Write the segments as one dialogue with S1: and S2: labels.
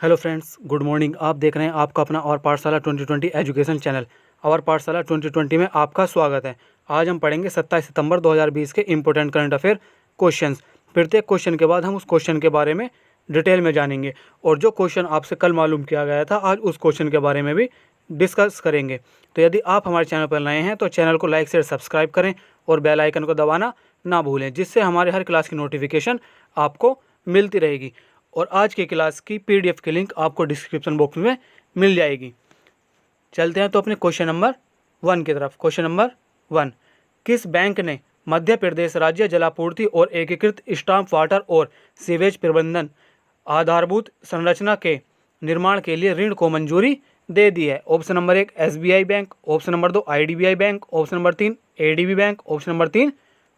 S1: Hello friends, good morning. आप देख रहे हैं आपका अपना और पाठशाला 2020 एजुकेशन चैनल। और पाठशाला 2020 में आपका स्वागत है। आज हम पढ़ेंगे 27 सितंबर 2020 के इम्पोर्टेंट करंट अफेयर क्वेश्चंस। प्रत्येक क्वेश्चन के बाद हम उस क्वेश्चन के बारे में डिटेल में जानेंगे और जो क्वेश्चन आपसे कल मालूम किया गया था आज उस क्वेश्चन के बारे में भी डिस्कस करेंगे। तो यदि आप हमारे चैनल पर नए हैं तो चैनल को लाइक शेयर सब्सक्राइब करें और बेल आइकन को दबाना ना भूलें, जिससे हमारे हर क्लास की नोटिफिकेशन आपको मिलती रहेगी। और आज की क्लास की पीडीएफ की लिंक आपको डिस्क्रिप्शन बॉक्स में मिल जाएगी। चलते हैं तो अपने क्वेश्चन नंबर 1 की तरफ। क्वेश्चन नंबर 1, किस बैंक ने मध्य प्रदेश राज्य जलापूर्ति और एकीकृत स्टाम्प वाटर और सीवेज प्रबंधन आधारभूत संरचना के निर्माण के लिए ऋण को मंजूरी दे दी है? Option number 1 SBI bank, option number 2 IDBI bank, option number 3 ADB bank, option number 3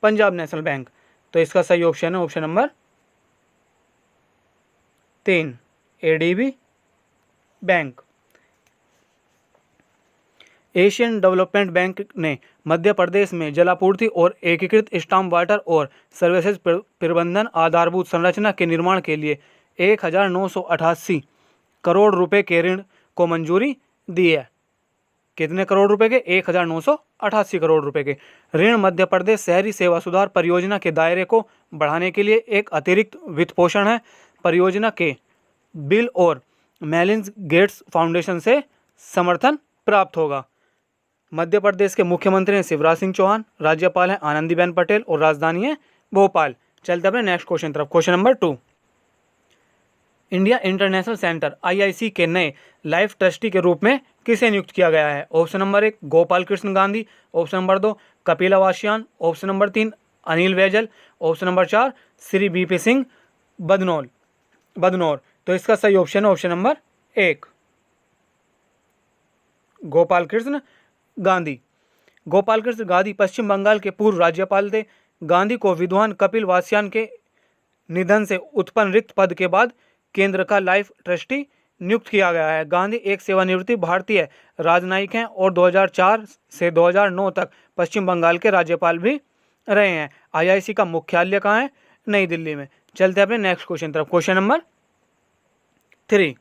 S1: Punjab national bank. तो इसका सही ऑप्शन है option number 3 ADB bank. Asian development bank ने मध्य प्रदेश में जलापूर्ति और एकीकृत स्टाम्प वाटर और सर्विसेज प्रबंधन आधारभूत संरचना के निर्माण के लिए 1988 करोड़ रुपए के ऋण को मंजूरी दी है। कितने करोड़ रुपए के? 1988 करोड़ रुपए के ऋण मध्य प्रदेश शहरी सेवा सुधार परियोजना के दायरे को बढ़ाने के लिए एक अतिरिक्त वित्त पोषण है। परियोजना के बिल और मेलिंदा गेट्स फाउंडेशन से समर्थन प्राप्त होगा। मध्य प्रदेश के मुख्यमंत्री हैं शिवराज सिंह चौहान, राज्यपाल हैं आनंदीबेन पटेल और राजधानी है भोपाल। चलते अपने नेक्स्ट क्वेश्चन तरफ। Question number 2, India international centre IIC के नए लाइफ ट्रस्टी के रूप में किसे नियुक्त किया गया है? Option number 1 Gopal Krishna Gandhi, option number 2 Kapila Vatsyayan, option number 3 Anil Baijal, option number 4 Shri BP Singh Badnore. तो इसका सही ऑप्शन है ऑप्शन नंबर 1 गोपाल कृष्ण गांधी। गोपाल कृष्ण गांधी पश्चिम बंगाल के पूर्व राज्यपाल थे। गांधी को विद्वान कपिल वासियान के निधन से उत्पन्न रिक्त पद के बाद केंद्र का लाइफ ट्रस्टी नियुक्त किया गया है। गांधी एक सेवानिवृत्त भारतीय राजनयिक हैं और 2004 से 2009 तक पश्चिम बंगाल के राज्यपाल भी रहे हैं। आईआईसी का मुख्यालय कहाँ है? नई दिल्ली में। चलते हैं अपने नेक्स्ट क्वेश्चन तरफ। क्वेश्चन नंबर 3,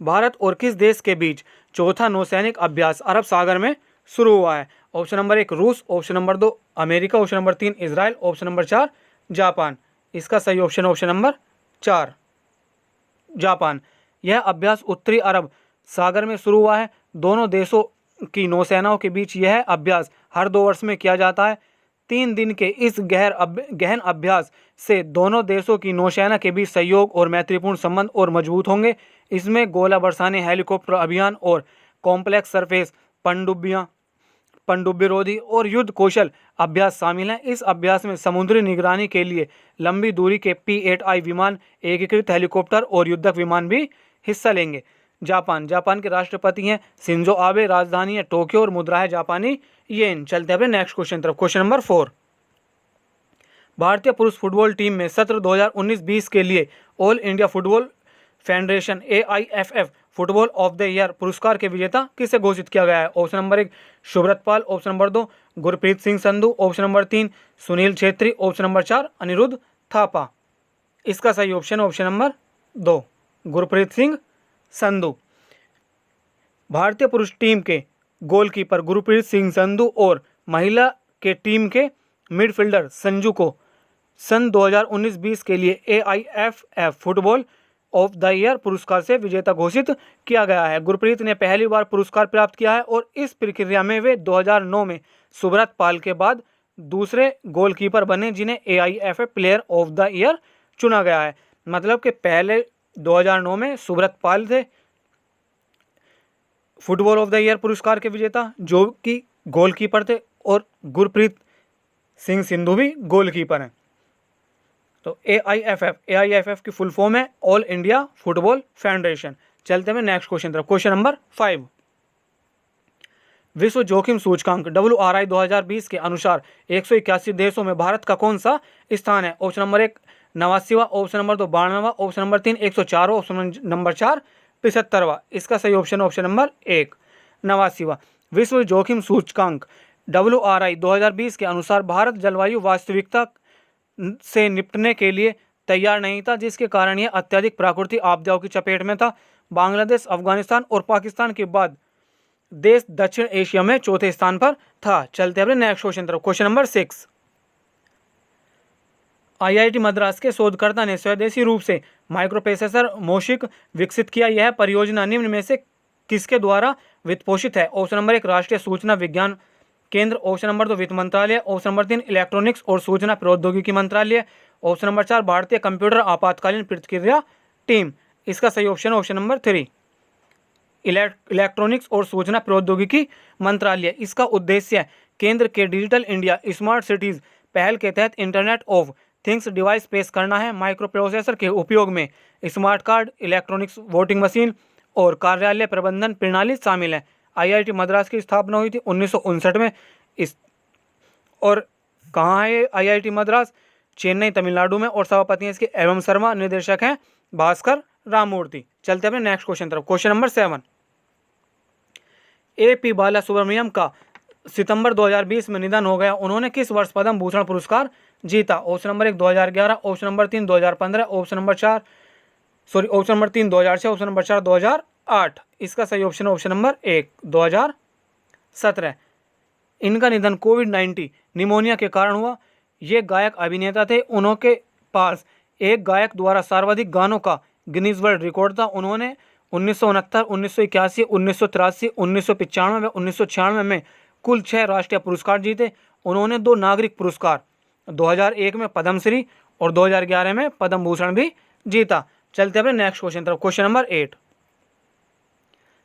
S1: भारत और किस देश के बीच चौथा नौसैनिक अभ्यास अरब सागर में शुरू हुआ है? ऑप्शन नंबर 1 रूस, option number 2 America, option number 3 Israel, option number 4 Japan. इसका सही ऑप्शन है ऑप्शन नंबर 4 जापान। यह अभ्यास उत्तरी अरब सागर में शुरू हुआ है। दोनों देशों की नौसेनाओं के बीच यह अभ्यास हर 2 वर्ष में किया जाता है। 3 दिन के इस गहन अभ्यास से दोनों देशों की नौसेना के बीच सहयोग और मैत्रीपूर्ण संबंध और मजबूत होंगे। इसमें गोला बरसाने, हेलीकॉप्टर अभियान और कॉम्प्लेक्स सरफेस पनडुब्बी रोधी और युद्ध कौशल अभ्यास शामिल हैं। इस अभ्यास में समुद्री निगरानी के लिए लंबी दूरी के P-8I विमान, एकीकृत हेलीकॉप्टर और युद्धक विमान भी हिस्सा लेंगे। जापान के राष्ट्रपति हैं शिंजो आबे, राजधानी है टोक्यो और मुद्रा है जापानी येन। चलते हैं नेक्स्ट क्वेश्चन तरफ। क्वेश्चन नंबर 4, भारतीय पुरुष फुटबॉल टीम में सत्र 2019-20 के लिए all India football federation AIFF football of the year पुरस्कार के विजेता किसे घोषित किया गया है? Option number 1 Subrata Paul, option number 2 Gurpreet Singh Sandhu, option number 3 Sunil Chhetri, option number 4 Anirudh Thapa. इसका सही option option number 2 Gurpreet Singh Sandhu. भारतीय पुरुष टीम के गोलकीपर गुरप्रीत सिंह संधू और महिला के टीम के मिडफील्डर संजू को सन 2019-20 के लिए AIFF football of the year पुरस्कार से विजेता घोषित किया गया है। गुरप्रीत ने पहली बार पुरस्कार प्राप्त किया है और इस प्रक्रिया में वे 2009 में सुब्रत पाल के बाद दूसरे गोलकीपर बने जिन्हें AIFF player of the year चुना गया है। मतलब कि पहले 2009 में सुब्रत पाल थे फुटबॉल ऑफ द ईयर पुरस्कार के विजेता, जो कि गोलकीपर थे, और गुरप्रीत सिंह संधू भी गोलकीपर हैं। तो AIFF की फुल फॉर्म है ऑल इंडिया फुटबॉल फेडरेशन। चलते हैं नेक्स्ट क्वेश्चन तरफ। क्वेश्चन नंबर 5, विश्व जोखिम सूचकांक WRI 2020 के अनुसार 181 देशों में भारत का कौन सा स्थान है? ऑप्शन नंबर 1 89वां, ऑप्शन नंबर 2 92वां, ऑप्शन नंबर 3 104वां, ऑप्शन नंबर 4 75वां। इसका सही ऑप्शन ऑप्शन नंबर 1 89वां। विश्व जोखिम सूचकांक WRI 2020 के अनुसार भारत जलवायु वास्तविकता से निपटने के लिए तैयार नहीं था, जिसके कारण यह अत्यधिक प्राकृतिक आपदाओं की चपेट में था। बांग्लादेश, अफगानिस्तान और पाकिस्तान के बाद देश दक्षिण एशिया में चौथे स्थान पर था। चलते हैं अपने नेक्स्ट क्वेश्चन तरफ। Question number 6। आईआईटी मद्रास के शोधकर्ता ने स्वदेशी रूप से माइक्रोप्रोसेसर मोशिक विकसित किया। यह परियोजना निम्न में से किसके द्वारा वित्त पोषित है? ऑप्शन नंबर 1 राष्ट्रीय सूचना विज्ञान केंद्र, ऑप्शन नंबर 2 वित्त मंत्रालय, ऑप्शन नंबर 3 इलेक्ट्रॉनिक्स और सूचना प्रौद्योगिकी मंत्रालय, ऑप्शन नंबर 4 भारतीय कंप्यूटर आपातकालीन प्रतिक्रिया टीम। इसका सही ऑप्शन है ऑप्शन नंबर 3 इलेक्ट्रॉनिक्स और सूचना प्रौद्योगिकी मंत्रालय। इसका उद्देश्य केंद्र के डिजिटल इंडिया स्मार्ट सिटीज पहल के तहत इंटरनेट ऑफ थिंग्स डिवाइस पेश करना है। माइक्रोप्रोसेसर के उपयोग में smart card, electronics voting machine और कार्यालय प्रबंधन प्रणाली शामिल है। आईआईटी मद्रास की स्थापना हुई थी 1959 में। और कहाँ है आईआईटी मद्रास? चेन्नई, तमिलनाडु में। और सभापति हैं इसके एवं शर्मा, निर्देशक हैं भास्कर राममूर्ति। चलते अपने नेक्स्ट क्वेश्चन तरफ। Question number 7। ए.पी. बाला सुब्रमण्यम का सितंबर 2020 में निधन हो गया। उन्होंने किस वर्ष पद्म भूषण पुरस्कार जीता? Option number 1 2011, option number 3 2015, option number 3 2006, option number 4 2008। इसका सही ऑप्शन है ऑप्शन नंबर 1 2017। इनका निधन कोविड-19 निमोनिया के कारण हुआ। ये गायक अभिनेता थे। उनके पास एक गायक द्वारा सर्वाधिक गानों का गिनीज वर्ल्ड रिकॉर्ड था। उन्होंने 1969, 1981, 1983, 1995 व 1996 में कुल 6 राष्ट्रीय पुरस्कार जीते। उन्होंने 2 नागरिक पुरस्कार 2001 में पद्मश्री और 2011 में पद्म भूषण भी जीता। चलते अपने नेक्स्ट क्वेश्चन तरफ। Question number 8।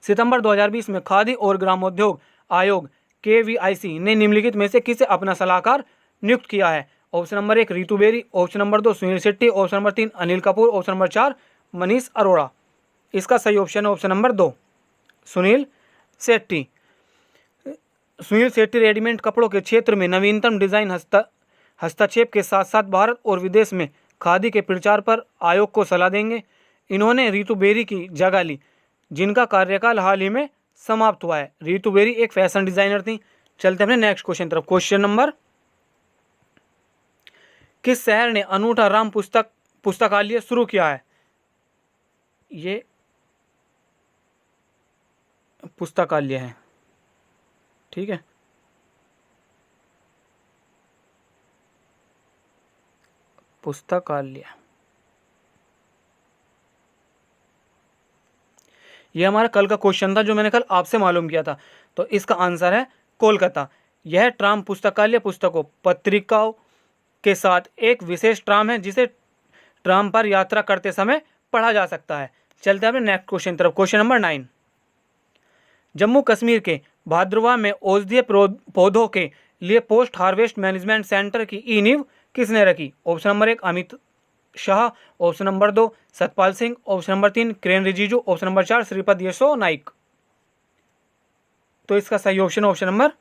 S1: सितंबर 2020 में खादी और ग्रामोद्योग आयोग KVIC ने निम्नलिखित में से किसे अपना सलाहकार नियुक्त किया है? Option number 1 Ritu Beri, option number 2 Sunil Shetty, option number 3 Anil Kapoor, option number 4 Manish Arora. इसका सही ऑप्शन है option number 2 Sunil Shetty. Sunil Shetty readymade कपड़ों के क्षेत्र में नवीनतम डिजाइन हस्तक्षेप के साथ साथ भारत और विदेश में खादी के प्रचार पर आयोग को सलाह देंगे। इन्होंने रितु बेरी की जगह ली, जिनका कार्यकाल हाल ही में समाप्त हुआ है। रितु बेरी एक फैशन डिजाइनर थी। चलते हैं नेक्स्ट क्वेश्चन तरफ। Question number. किस शहर ने अनूठा राम पुस्तकालय शुरू किया है? ये पुस्तकालय है, ठीक है। पुस्तकालय, यह हमारा कल का क्वेश्चन था जो मैंने कल आपसे मालूम किया था। तो इसका आंसर है कोलकाता। यह ट्राम पुस्तकालय पुस्तकों, पत्रिकाओं के साथ एक विशेष ट्राम है जिसे ट्राम पर यात्रा करते समय पढ़ा जा सकता है। चलते हैं नेक्स्ट क्वेश्चन तरफ। Question number 9। जम्मू कश्मीर के भाद्रवा में औषधीय पौधों के लिए पोस्ट हार्वेस्ट मैनेजमेंट सेंटर की नींव किसने रखी? Option number 1 Amit Shah, option number 2 Satpal Singh, option number 3 Kiren Rijiju, option number 4 Shripad Yesso Naik. तो इसका सही option option number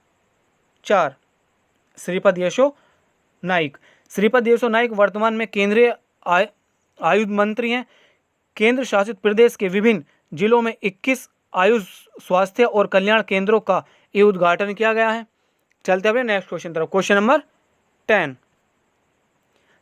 S1: 4 Shripad Yesso Naik. Shripad Yesso Naik वर्तमान में केंद्रीय आयुष मंत्री हैं। केंद्र शासित प्रदेश के विभिन्न जिलों में 21 आयुष स्वास्थ्य और कल्याण केंद्रों का ये उद्घाटन किया गया है। चलते हैं नेक्स्ट क्वेश्चन तरफ। Question number 10।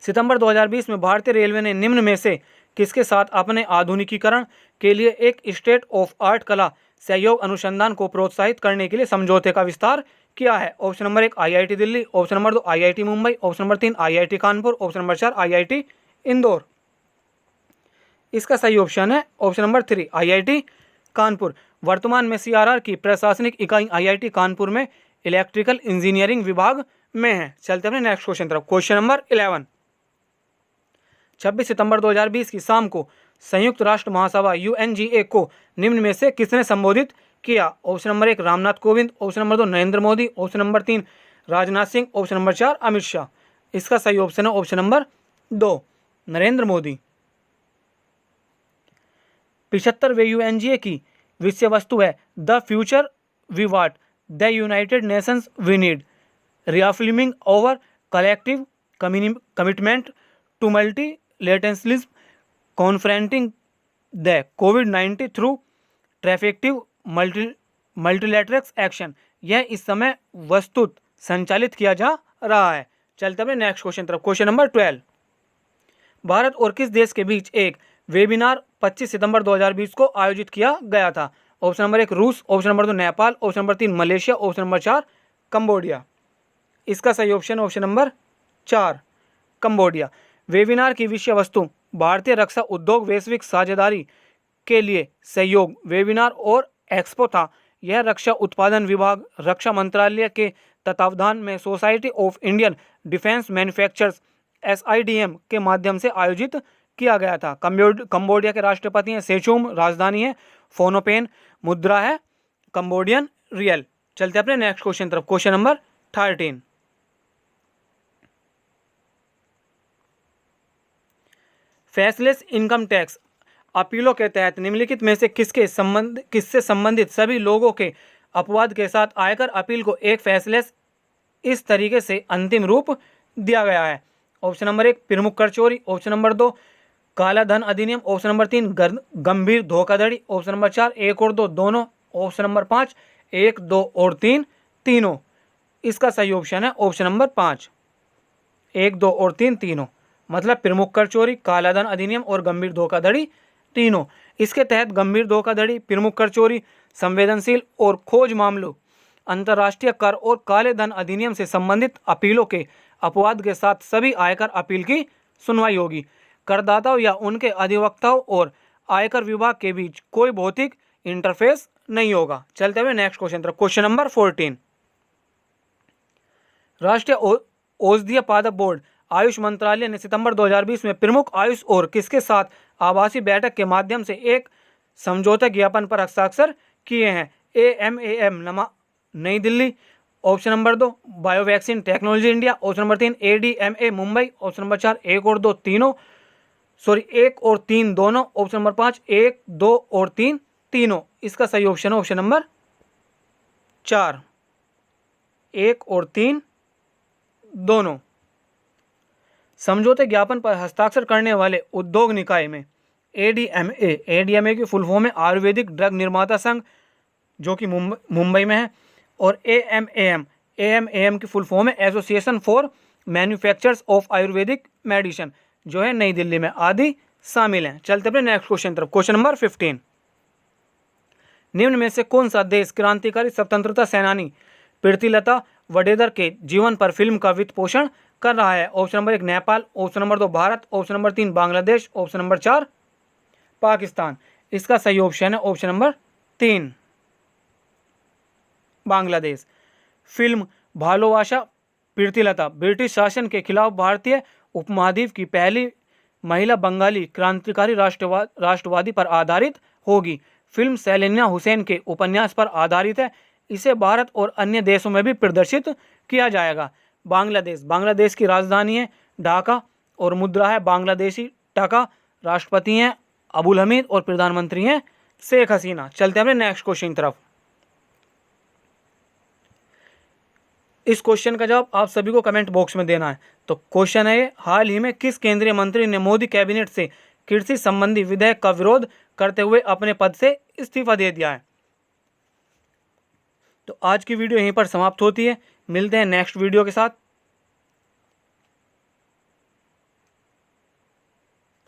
S1: सितंबर 2020 में भारतीय रेलवे ने निम्न में से किसके साथ अपने आधुनिकीकरण के लिए एक स्टेट ऑफ आर्ट कला सहयोग अनुसंधान को प्रोत्साहित करने के लिए समझौते का विस्तार किया है? Option number 1 IIT Delhi, option number 2 IIT Mumbai, option number 3 IIT Kanpur, option number 4 IIT Indore. इसका सही ऑप्शन है ऑप्शन नंबर 3 IIT कानपुर। वर्तमान में CRR की प्रशासनिक इकाई IIT कानपुर में इलेक्ट्रिकल इंजीनियरिंग विभाग में है। चलते हैं नेक्स्ट क्वेश्चन तरफ। Question number 11। 26 सितंबर 2020 की शाम को संयुक्त राष्ट्र महासभा UNGA को निम्न में से किसने संबोधित किया? Option number 1 Ramnath Kovind, option number 2 Narendra Modi, option number 3 Rajnath Singh, option number 4 Amit Shah. इसका सही ऑप्शन है ऑप्शन नंबर 2 नरेंद्र मोदी। 75वें UNGA की विषय वस्तु है the future we want, the United Nations we need, reaffirming our collective commitment to multilateralism, confronting the कोविड-19 थ्रू ट्रैफेक्टिव मल्टीलेटरल एक्शन। यह इस समय वस्तुत संचालित किया जा रहा है। चलते हैं नेक्स्ट क्वेश्चन तरफ। Question number 12। भारत और किस देश के बीच एक वेबिनार 25 सितंबर 2020 को आयोजित किया गया था? ऑप्शन नंबर 1 रूस, option number 2 Nepal, option number 3 Malaysia, option number 4 Cambodia. इसका सही option option number 4 Cambodia. Webinar की विषय वस्तु भारतीय रक्षा उद्योग वैश्विक साझेदारी के लिए सहयोग वेबिनार और एक्सपो था। यह रक्षा उत्पादन विभाग, रक्षा मंत्रालय के तत्वावधान में society of Indian defence manufacturers SIDM के माध्यम से आयोजित किया गया था। कंबोडिया के राष्ट्रपति हैं सेचुम, राजधानी है फोनोपेन, मुद्रा है कंबोडियन रियल। चलते अपने नेक्स्ट क्वेश्चन तरफ। Question number 13, faceless income tax अपीलों के तहत निम्नलिखित में से किससे संबंधित सभी लोगों के अपवाद के साथ आयकर अपील को एक फेसलेस इस तरीके से अंतिम रूप दिया गया है? ऑप्शन नंबर 1 प्रमुख कर चोरी, ऑप्शन नंबर 2 काला धन अधिनियम, ऑप्शन नंबर 3 गंभीर धोखाधड़ी, ऑप्शन नंबर 4 1 और 2 दोनों, ऑप्शन नंबर 5 1 2 और 3 तीनों। इसका सही ऑप्शन है ऑप्शन नंबर 5 1 2 और 3 तीनों, मतलब प्रमुख कर चोरी, काला धन अधिनियम और गंभीर धोखाधड़ी तीनों। इसके तहत गंभीर धोखाधड़ी, प्रमुख कर चोरी, संवेदनशील और खोज मामलों, अंतर्राष्ट्रीय कर और काले धन अधिनियम से संबंधित अपीलों के अपवाद के साथ सभी आयकर अपील की सुनवाई होगी। करदाताओं या उनके अधिवक्ताओं और आयकर विभाग के बीच कोई भौतिक इंटरफेस नहीं होगा। चलते हुए नेक्स्ट क्वेश्चन तरफ। क्वेश्चन नंबर 14, राष्ट्रीय औषधीय पादप बोर्ड आयुष मंत्रालय ने सितंबर 2020 में प्रमुख आयुष और किसके साथ आभासी बैठक के माध्यम से एक समझौता ज्ञापन पर हस्ताक्षर किए हैं? AMAM Nai Delhi, option number 2 biovaccine technology India, option number 3 ADMA Mumbai, option number 4 1 और 2 तीनों, 1 और 3 दोनों, ऑप्शन नंबर 5 1 2 और 3 तीनों। इसका सही ऑप्शन है ऑप्शन नंबर 4 1 और 3 दोनों। समझौते ज्ञापन पर हस्ताक्षर करने वाले उद्योग निकाय में ADMA की फुल फॉर्म है आयुर्वेदिक ड्रग निर्माता संघ, जो कि मुंबई में है, और AMAM की फुल फॉर्म है association for manufacturers of Ayurvedic medicine, जो है नई दिल्ली में, आदि शामिल हैं। चलते अपने नेक्स्ट क्वेश्चन तरफ। क्वेश्चन नंबर 15, निम्न में से कौन सा देश क्रांतिकारी स्वतंत्रता सेनानी प्रीतिलता वडेदर के जीवन पर फिल्म का वित्त पोषण कर रहा है? Option number 1 Nepal, option number 2 Bharat, option number 3 Bangladesh, option number 4 Pakistan. इसका सही ऑप्शन है option number 3 Bangladesh. Film Bhalobasha Pritilata British शासन के खिलाफ भारतीय उपमहाद्वीप की पहली महिला बंगाली क्रांतिकारी राष्ट्रवादी पर आधारित होगी। फिल्म सैलेना हुसैन के उपन्यास पर आधारित है। इसे भारत और अन्य देशों में भी प्रदर्शित किया जाएगा। बांग्लादेश की राजधानी है ढाका और मुद्रा है बांग्लादेशी टका। राष्ट्रपति हैं अबुल हमीद और प्रधानमंत्री हैं शेख हसीना। चलते हैं अपने नेक्स्ट क्वेश्चन तरफ। इस क्वेश्चन का जवाब आप सभी को कमेंट बॉक्स में देना है। तो क्वेश्चन है, हाल ही में किस केंद्रीय मंत्री ने मोदी कैबिनेट से कृषि संबंधी विधेयक का विरोध करते हुए अपने पद से इस्तीफा दे दिया है? तो आज की वीडियो यहीं पर समाप्त होती है। मिलते हैं नेक्स्ट वीडियो के साथ।